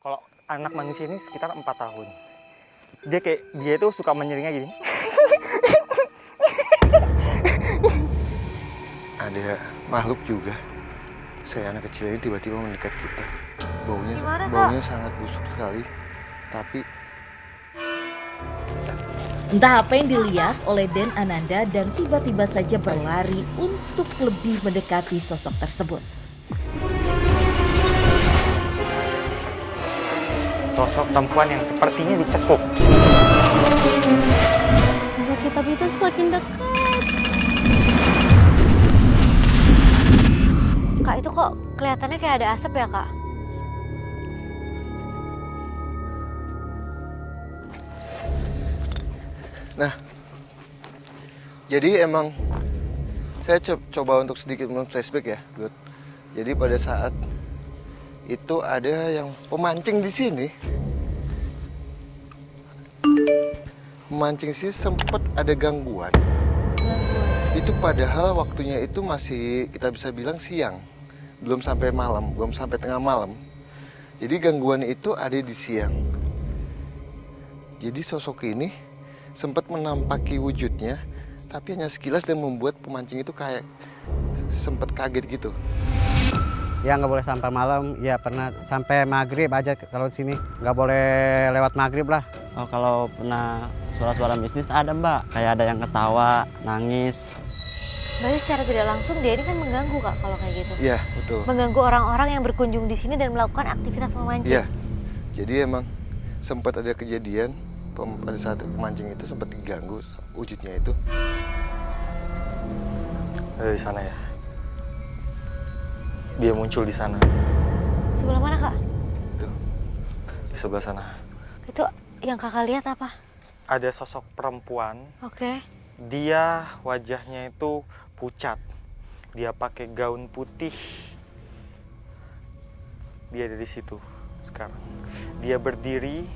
Kalau anak manusia ini sekitar 4 tahun. Dia itu suka menyeringnya gini. Ada makhluk juga. Saya anak kecil ini tiba-tiba mendekat kita. Gimana, Kak? Baunya sangat busuk sekali. Tapi Entah apa yang dilihat oleh Den Ananda dan tiba-tiba saja berlari untuk lebih mendekati sosok tersebut. Sosok perempuan yang sepertinya dicekuk. Sosok kitab itu semakin dekat. Kak, itu kok kelihatannya kayak ada asap ya, Kak? nah, jadi emang saya coba untuk sedikit flashback ya, Gut. Jadi pada saat itu ada yang pemancing di sini. Memancing sih sempat ada gangguan. Itu padahal waktunya itu masih kita bisa bilang siang. Belum sampai malam, belum sampai tengah malam. Jadi gangguan itu ada di siang. Jadi sosok ini sempat menampaki wujudnya, tapi hanya sekilas dan membuat pemancing itu kayak sempat kaget gitu. Ya nggak boleh sampai malam, ya pernah sampai maghrib aja kalau di sini. Nggak boleh lewat maghrib lah. Oh, kalau pernah suara-suara mistis ada mbak, kayak ada yang ketawa, nangis. Berarti secara tidak langsung dia ini kan mengganggu, Kak, kalau kayak gitu. Iya, betul. Mengganggu orang-orang yang berkunjung di sini dan melakukan aktivitas memancing. Iya, jadi emang sempat ada kejadian pada saat pemancing itu sempat diganggu wujudnya itu. Ada di sana ya. Dia muncul di sana, Sebelah mana, Kak? Tuh. di sebelah sana. Itu yang Kakak lihat apa? Ada sosok perempuan. Oke. Dia wajahnya itu pucat. Dia pakai gaun putih. Dia ada di situ sekarang. Dia berdiri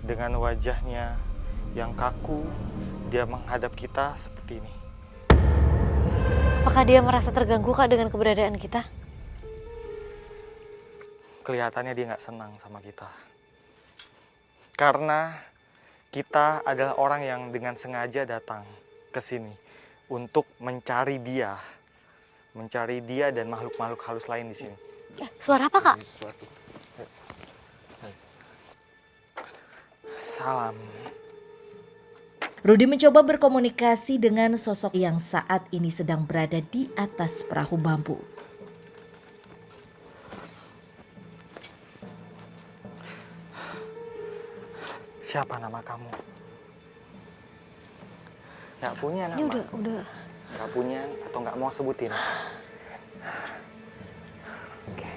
dengan wajahnya yang kaku. Dia menghadap kita seperti ini. Apakah dia merasa terganggu, Kak, dengan keberadaan kita? Kelihatannya dia nggak senang sama kita. Karena kita adalah orang yang dengan sengaja datang ke sini untuk mencari dia. Mencari dia dan makhluk-makhluk halus lain di sini. Suara apa, Kak? Sesuatu. Salam. Rudi mencoba berkomunikasi dengan sosok yang saat ini sedang berada di atas perahu bambu. Siapa nama kamu? Nggak punya nama. Ini udah. Nggak punya atau nggak mau sebutin? Oke.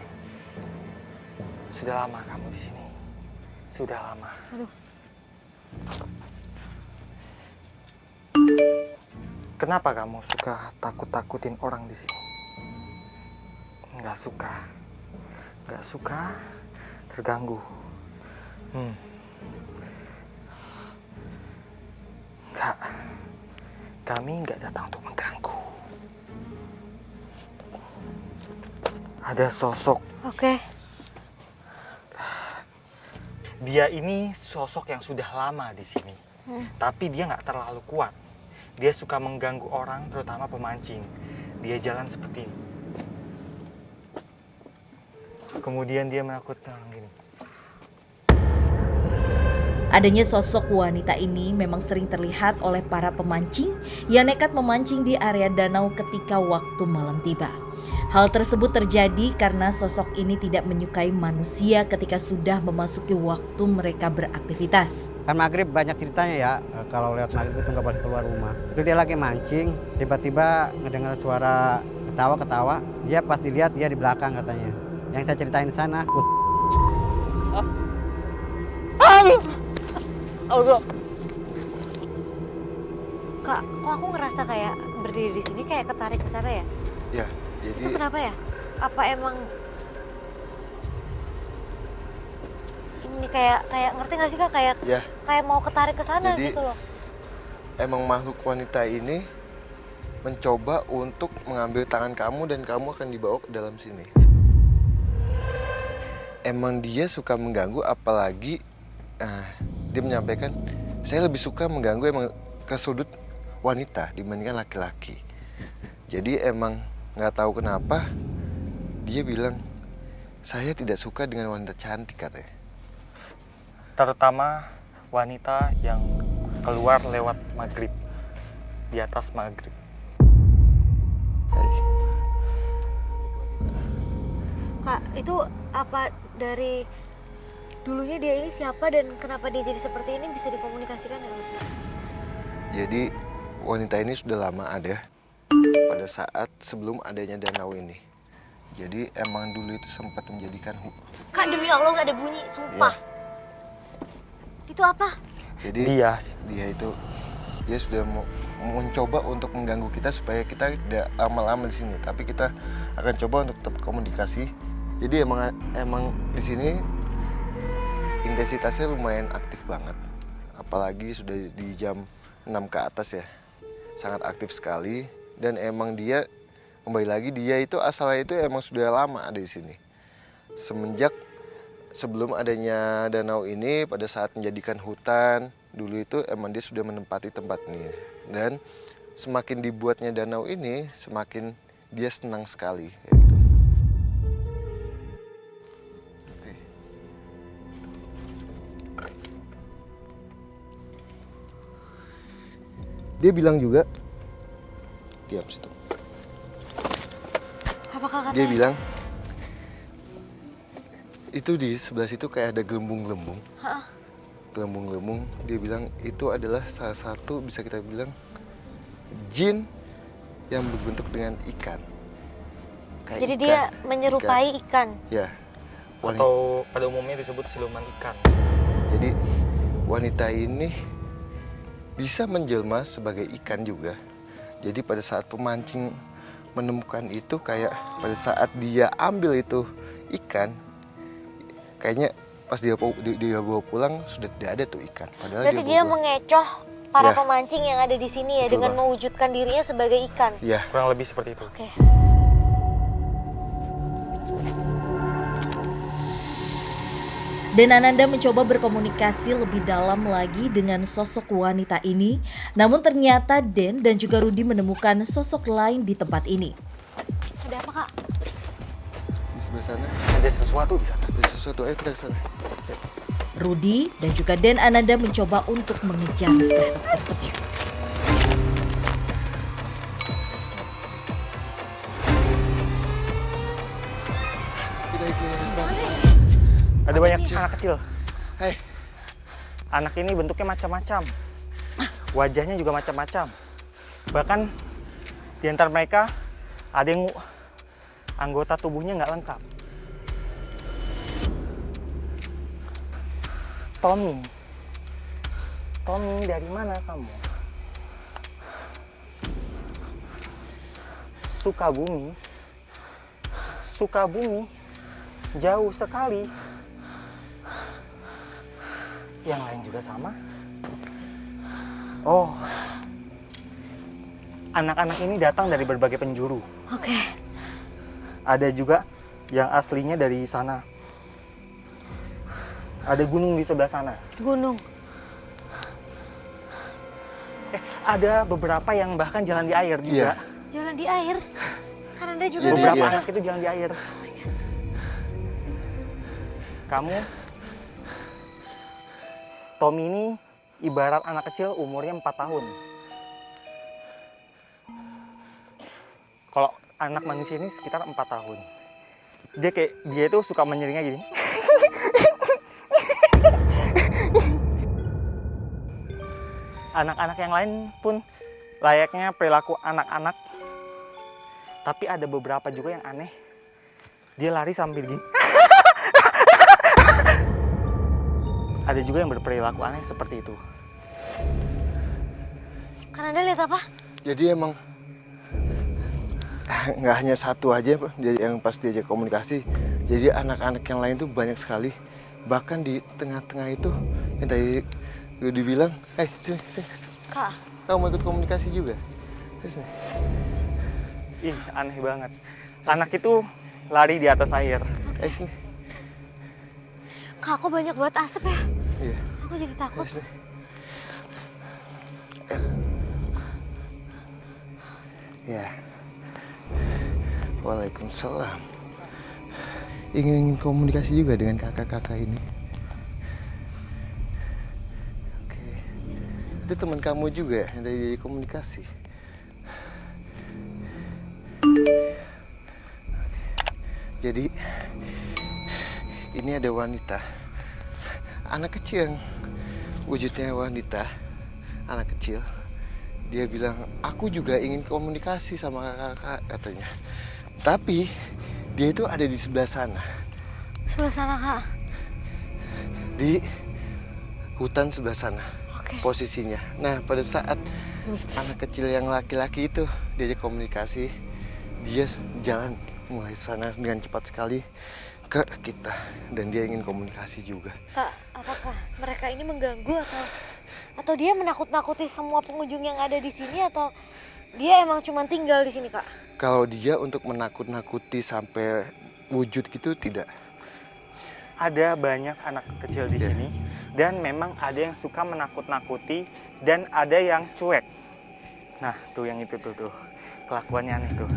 Sudah lama kamu di sini. Sudah lama. Aduh. Kenapa kamu suka takut-takutin orang di sini? Nggak suka. Nggak suka terganggu. Nggak. Kami nggak datang untuk mengganggu. Ada sosok. Oke. Dia ini sosok yang sudah lama di sini. Tapi dia nggak terlalu kuat. Dia suka mengganggu orang, terutama pemancing. Dia jalan seperti ini. Kemudian dia menakutkan orang gini. Adanya sosok wanita ini memang sering terlihat oleh para pemancing yang nekat memancing di area danau ketika waktu malam tiba. Hal tersebut terjadi karena sosok ini tidak menyukai manusia ketika sudah memasuki waktu mereka beraktivitas. Kan maghrib banyak ceritanya ya, kalau lewat maghrib itu nggak boleh keluar rumah. Itu dia lagi mancing, tiba-tiba ngedengar suara ketawa-ketawa. Dia pas dilihat dia di belakang katanya. Yang saya ceritain di sana. Kak, kok aku ngerasa kayak berdiri di sini kayak ketarik ke sana ya? Ya, jadi Itu kenapa ya? Apa emang ini kayak ngerti nggak sih, Kak, ya, kayak mau ketarik ke sana Jadi- gitu loh. emang makhluk wanita ini mencoba untuk mengambil tangan kamu dan kamu akan dibawa ke dalam sini. emang dia suka mengganggu, apalagi dia menyampaikan saya lebih suka mengganggu emang ke sudut wanita dibandingkan laki-laki. Jadi emang nggak tahu kenapa dia bilang saya tidak suka dengan wanita cantik katanya. Terutama wanita yang keluar lewat maghrib, di atas maghrib. Kak, itu apa dari dulunya dia ini siapa dan kenapa dia jadi seperti ini, bisa dikomunikasikan ya? Jadi wanita ini sudah lama ada pada saat sebelum adanya danau ini. Jadi emang dulu itu sempat menjadikan Kak, demi Allah nggak ada bunyi, sumpah. Itu apa? Jadi Dia dia sudah mencoba untuk mengganggu kita supaya kita tidak lama-lama di sini. Tapi kita akan coba untuk tetap komunikasi. Jadi emang di sini intensitasnya lumayan aktif banget. Apalagi sudah di jam 6 ke atas ya. Sangat aktif sekali, dan emang dia kembali lagi dia itu asalnya itu emang sudah lama ada di sini. Semenjak sebelum adanya danau ini, pada saat menjadikan hutan, dulu itu emang dia sudah menempati tempat ini. Dan semakin dibuatnya danau ini, semakin dia senang sekali. Kayak gitu. Oke. Dia bilang juga, diam situ. Apakah katanya? Dia bilang, itu di sebelah situ kayak ada gelembung-gelembung. Gelembung-gelembung, dia bilang itu adalah salah satu, bisa kita bilang, jin yang berbentuk dengan ikan. Kayak Jadi ikan, dia menyerupai ikan. Ya, wanita. atau pada umumnya disebut siluman ikan. Jadi wanita ini bisa menjelma sebagai ikan juga. Jadi pada saat pemancing menemukan itu, kayak pada saat dia ambil itu ikan, kayaknya pas dia bawa pulang sudah tidak ada tuh ikan. Padahal Berarti dia bawa. mengecoh para Ya. pemancing yang ada di sini ya, Betul, dengan Bang. mewujudkan dirinya sebagai ikan. Ya, Kurang lebih seperti itu. Oke. Dan Ananda mencoba berkomunikasi lebih dalam lagi dengan sosok wanita ini. Namun ternyata Den dan juga Rudi menemukan sosok lain di tempat ini. Ada apa, Kak? di sebelah sana Ada sesuatu di sana. ada sesuatu. Ayo kita ke sana. Ya. Rudi dan juga Den Ananda mencoba untuk mengejar sosok tersebut. Kita ikut. Ada banyak anak kecil. Hei, Anak ini bentuknya macam-macam. Wajahnya juga macam-macam. Bahkan di antara mereka ada yang anggota tubuhnya nggak lengkap. Tommy. Tommy, dari mana kamu? Sukabumi. Sukabumi. Jauh sekali. Yang lain juga sama. Oh, anak-anak ini datang dari berbagai penjuru. Oke. Ada juga yang aslinya dari sana. Ada gunung di sebelah sana. Gunung. Ada beberapa yang bahkan jalan di air juga. Iya. Jalan di air. Kan Anda juga Jadi, Beberapa iya. anak itu jalan di air. Kamu, Tommy ini ibarat anak kecil umurnya 4 tahun. Kalau anak manusia ini sekitar 4 tahun. Dia itu suka menyeringnya gini. Anak-anak yang lain pun layaknya perilaku anak-anak. Tapi ada beberapa juga yang aneh. Dia lari sambil gini. Ada juga yang berperilaku aneh seperti itu. Kan Anda lihat apa? Jadi emang nggak hanya satu aja Pak, jadi yang pas diajak komunikasi. Jadi anak-anak yang lain tuh banyak sekali. Bahkan di tengah-tengah itu yang tadi Rudi bilang, sini. Kak, Kamu mau ikut komunikasi juga? Sini. Ih, aneh banget. Anak itu lari di atas air. Sini. Kak, kok banyak banget asap ya? Iya. Aku jadi takut. Sini. Ya. Waalaikumsalam. Ingin komunikasi juga dengan kakak-kakak ini. Oke. Itu teman kamu juga yang dari komunikasi. Jadi ini ada wanita, anak kecil yang wujudnya wanita, anak kecil. Dia bilang, aku juga ingin komunikasi sama kakak katanya. Tapi dia itu ada di sebelah sana. Sebelah sana, Kak. Di hutan sebelah sana. Oke. Posisinya. Nah, pada saat anak kecil yang laki-laki itu diajak komunikasi, dia jalan mulai sana dengan cepat sekali ke kita, dan dia ingin komunikasi juga. Kak, apakah mereka ini mengganggu atau dia menakut-nakuti semua pengunjung yang ada di sini, atau dia emang cuma tinggal di sini, Kak? Kalau dia untuk menakut-nakuti sampai wujud gitu tidak. Ada banyak anak kecil di Iya. sini dan memang ada yang suka menakut-nakuti dan ada yang cuek. Nah, tuh yang itu tuh kelakuannya aneh tuh.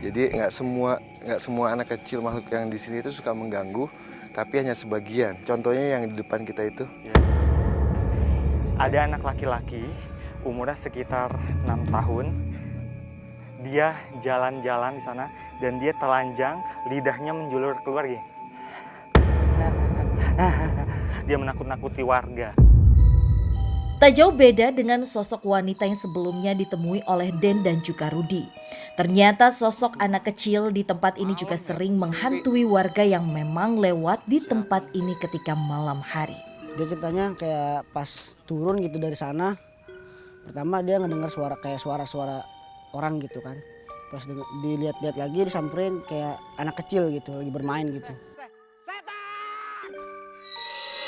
Jadi nggak semua anak kecil makhluk yang di sini itu suka mengganggu, tapi hanya sebagian. Contohnya yang di depan kita itu. Ada anak laki-laki umurnya sekitar 6 tahun. Dia jalan-jalan di sana dan dia telanjang, lidahnya menjulur keluar gini. Dia menakut-nakuti warga. Tak jauh beda dengan sosok wanita yang sebelumnya ditemui oleh Den dan juga Rudi. Ternyata sosok anak kecil di tempat ini juga sering menghantui warga yang memang lewat di tempat ini ketika malam hari. Dia ceritanya kayak pas turun gitu dari sana, pertama dia ngedengar suara kayak suara-suara orang gitu kan. Pas dilihat-lihat lagi disamperin kayak anak kecil gitu lagi bermain gitu.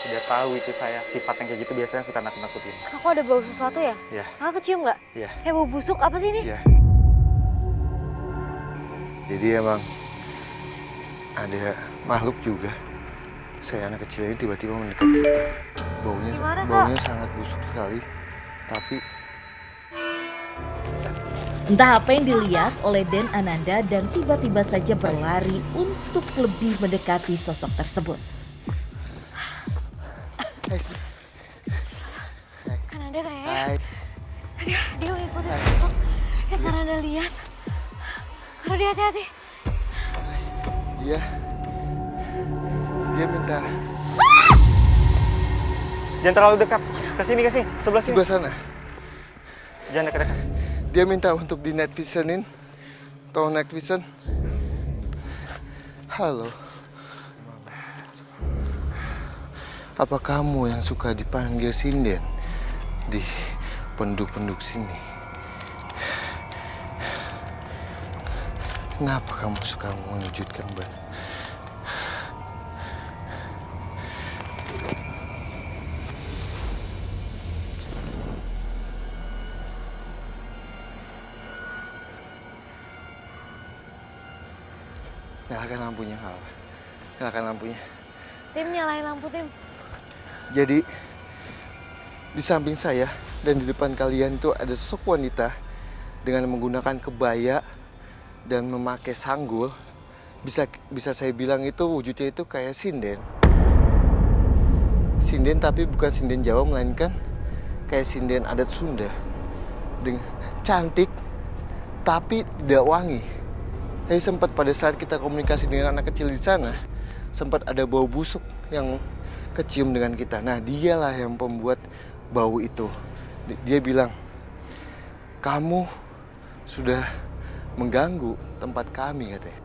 Udah tahu itu saya, sifat yang kayak gitu biasanya suka nakut-nakutin. Kak, kok ada bau sesuatu ya? Iya. Kakak kecium nggak? Iya. Kayak bau busuk apa sih ini? Iya. Jadi emang ada makhluk juga. Saya anak kecil ini tiba-tiba mendekat ke kita. Gimana, Kak? Baunya sangat busuk sekali. Tapi Entah apa yang dilihat oleh Den Ananda dan tiba-tiba saja berlari untuk lebih mendekati sosok tersebut. Kan ada kayaknya. hai, Dia ngikutin sosok yang kan Anda lihat. Rudi, hati-hati. dia minta Jangan terlalu dekat. Kesini, sebelah sini. sebelah sana. Jangan dekat-dekat. Dia minta untuk di night visionin. Tolong night vision. Halo. Apa kamu yang suka dipanggil sinden di penduduk-penduduk sini? Kenapa kamu suka mewujudkan ban? Nyalakan lampunya, Hal. Nyalakan lampunya. Tim, nyalain lampu, Tim. Jadi di samping saya dan di depan kalian itu ada sosok wanita dengan menggunakan kebaya dan memakai sanggul. Bisa saya bilang itu wujudnya itu kayak sinden. Sinden tapi bukan sinden Jawa, melainkan kayak sinden adat Sunda. Dengan cantik tapi tidak wangi. Jadi sempat pada saat kita komunikasi dengan anak kecil di sana, sempat ada bau busuk yang kecium dengan kita. Nah, dialah yang pembuat bau itu. Dia bilang, kamu sudah mengganggu tempat kami, katanya.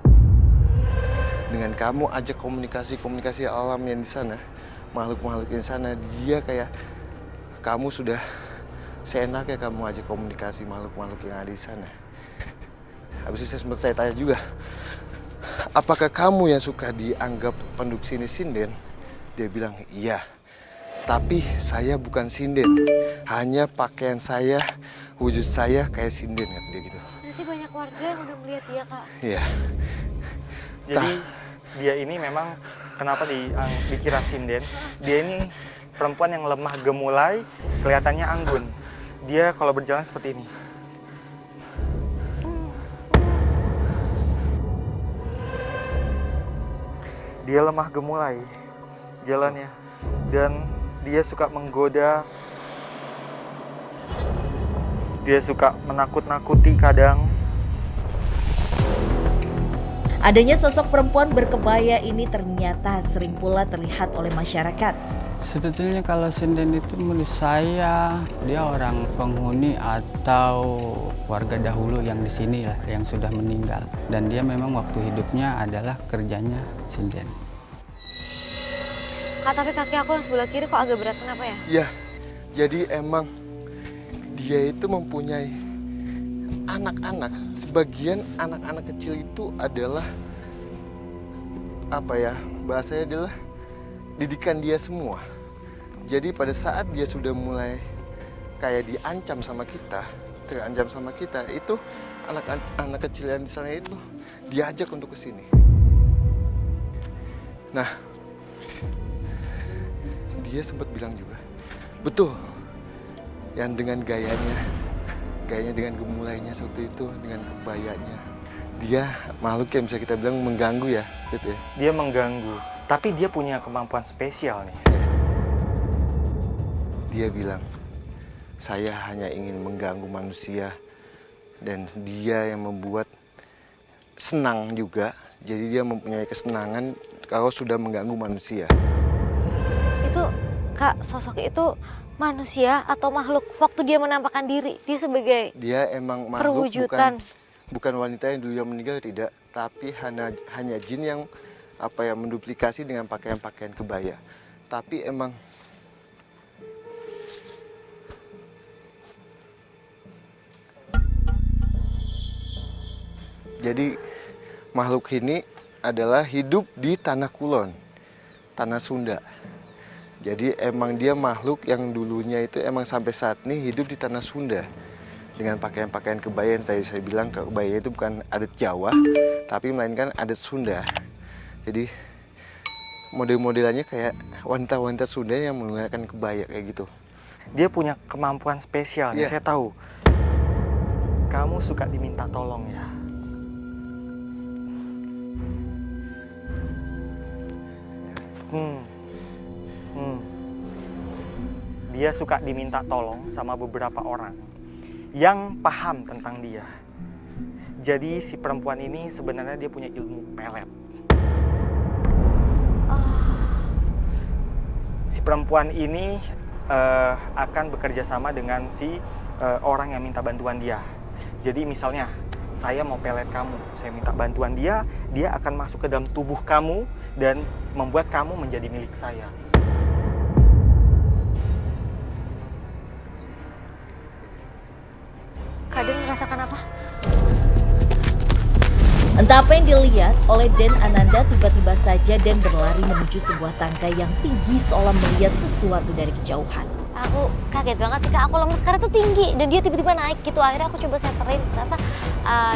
Dengan kamu ajak komunikasi alam yang di sana, makhluk-makhluk di sana, dia kayak kamu sudah seenaknya kamu ajak komunikasi makhluk-makhluk yang ada di sana. Habis itu saya tanya juga, apakah kamu yang suka dianggap penduduk sini sinden? Dia bilang, iya. Tapi saya bukan sinden. Hanya pakaian saya, wujud saya kayak sinden, kata dia gitu. Berarti banyak warga yang udah melihat dia, Kak. Iya. Jadi dia ini memang Kenapa dikira sinden? Dia ini perempuan yang lemah gemulai, kelihatannya anggun. Dia kalau berjalan seperti ini. Dia lemah gemulai jalannya, dan dia suka menggoda, dia suka menakut-nakuti kadang. Adanya sosok perempuan berkebaya ini ternyata sering pula terlihat oleh masyarakat. Sebetulnya kalau sinden itu menurut saya dia orang penghuni atau warga dahulu yang di sini lah, yang sudah meninggal. Dan dia memang waktu hidupnya adalah kerjanya sinden. Kak, tapi kaki aku yang sebelah kiri kok agak berat, kenapa ya? Ya, jadi emang dia itu mempunyai anak-anak. Sebagian anak-anak kecil itu adalah apa ya, bahasanya adalah didikan dia semua. Jadi pada saat dia sudah mulai kayak diancam sama kita, terancam sama kita, itu anak-anak kecil yang di sana itu diajak untuk ke sini. Nah, dia sempat bilang juga, betul, yang dengan gayanya dengan gemulainya seperti itu, dengan kebayanya, dia makhluk yang bisa kita bilang mengganggu ya, gitu ya. Dia mengganggu, tapi dia punya kemampuan spesial nih. Dia bilang, saya hanya ingin mengganggu manusia, dan dia yang membuat senang juga. Jadi dia mempunyai kesenangan kalau sudah mengganggu manusia. Itu, Kak, sosok itu manusia atau makhluk waktu dia menampakkan diri? Dia sebagai Dia emang makhluk, perwujudan. bukan wanita yang dulu yang meninggal, tidak, tapi hanya jin yang menduplikasi dengan pakaian-pakaian kebaya. Tapi emang jadi makhluk ini adalah hidup di Tanah Kulon, Tanah Sunda. Jadi emang dia makhluk yang dulunya itu emang sampai saat ini hidup di Tanah Sunda. Dengan pakaian-pakaian kebaya yang tadi saya bilang, kebaya itu bukan adat Jawa, tapi melainkan adat Sunda. Jadi model-modelannya kayak wanita-wanita Sunda yang menggunakan kebaya kayak gitu. Dia punya kemampuan spesial nih, Iya. saya tahu. Kamu suka diminta tolong ya? Dia suka diminta tolong sama beberapa orang yang paham tentang dia. Jadi si perempuan ini sebenarnya dia punya ilmu pelet. Si perempuan ini akan bekerja sama dengan si orang yang minta bantuan dia. Jadi misalnya saya mau pelet kamu, saya minta bantuan dia, dia akan masuk ke dalam tubuh kamu dan membuat kamu menjadi milik saya. Kak Den merasakan apa? Entah apa yang dilihat oleh Den Ananda, tiba-tiba saja Den berlari menuju sebuah tangga yang tinggi seolah melihat sesuatu dari kejauhan. Aku kaget banget sih Kak, aku lemes karena itu tinggi dan dia tiba-tiba naik gitu. Akhirnya aku coba senterin, ternyata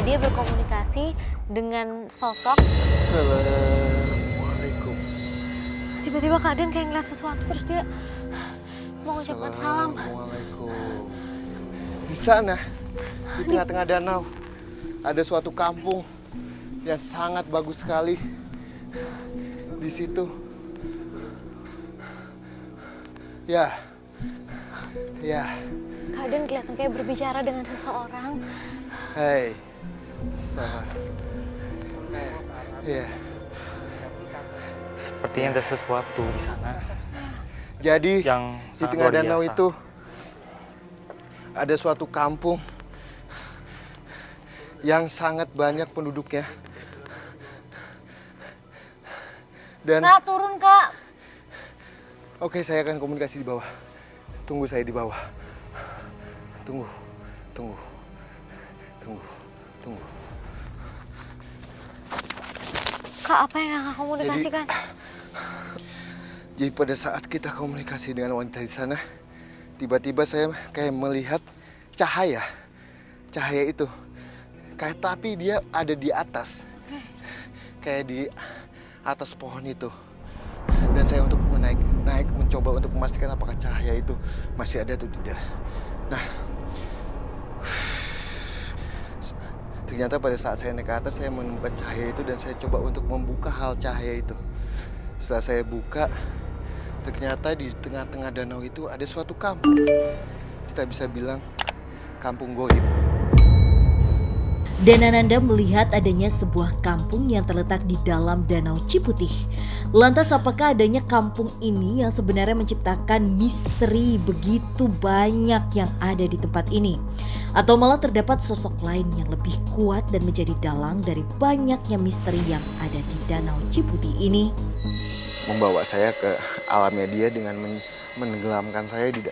dia berkomunikasi dengan sosok. Assalamualaikum. Tiba-tiba Kak Den kayak ngeliat sesuatu terus dia mau mengucapkan salam. Assalamualaikum. Di sana, di tengah-tengah danau, ada suatu kampung yang sangat bagus sekali. Di situ, ya. Kak Den kelihatan kayak berbicara dengan seseorang. Hei, sama. Ya. Sepertinya ada sesuatu di sana Jadi yang di sangat tengah luar danau biasa. itu ada suatu kampung yang sangat banyak penduduknya. Dan Kak, turun Kak. oke, saya akan komunikasi di bawah. Tunggu saya di bawah. Tunggu. Kak, apa yang Kakak komunikasikan? Jadi pada saat kita komunikasi dengan wanita di sana, tiba-tiba saya kayak melihat cahaya. Cahaya itu. Kayak tapi dia ada di atas. Kayak di atas pohon itu. Dan saya untuk naik mencoba untuk memastikan apakah cahaya itu masih ada atau tidak. Nah, ternyata pada saat saya naik ke atas saya menemukan cahaya itu dan saya coba untuk membuka hal cahaya itu. Setelah saya buka, ternyata di tengah-tengah danau itu ada suatu kampung. Kita bisa bilang kampung goib. Danananda melihat adanya sebuah kampung yang terletak di dalam Danau Ciputih. Lantas apakah adanya kampung ini yang sebenarnya menciptakan misteri begitu banyak yang ada di tempat ini? Atau malah terdapat sosok lain yang lebih kuat dan menjadi dalang dari banyaknya misteri yang ada di Danau Ciputih ini? Membawa saya ke alamnya dia dengan menenggelamkan saya di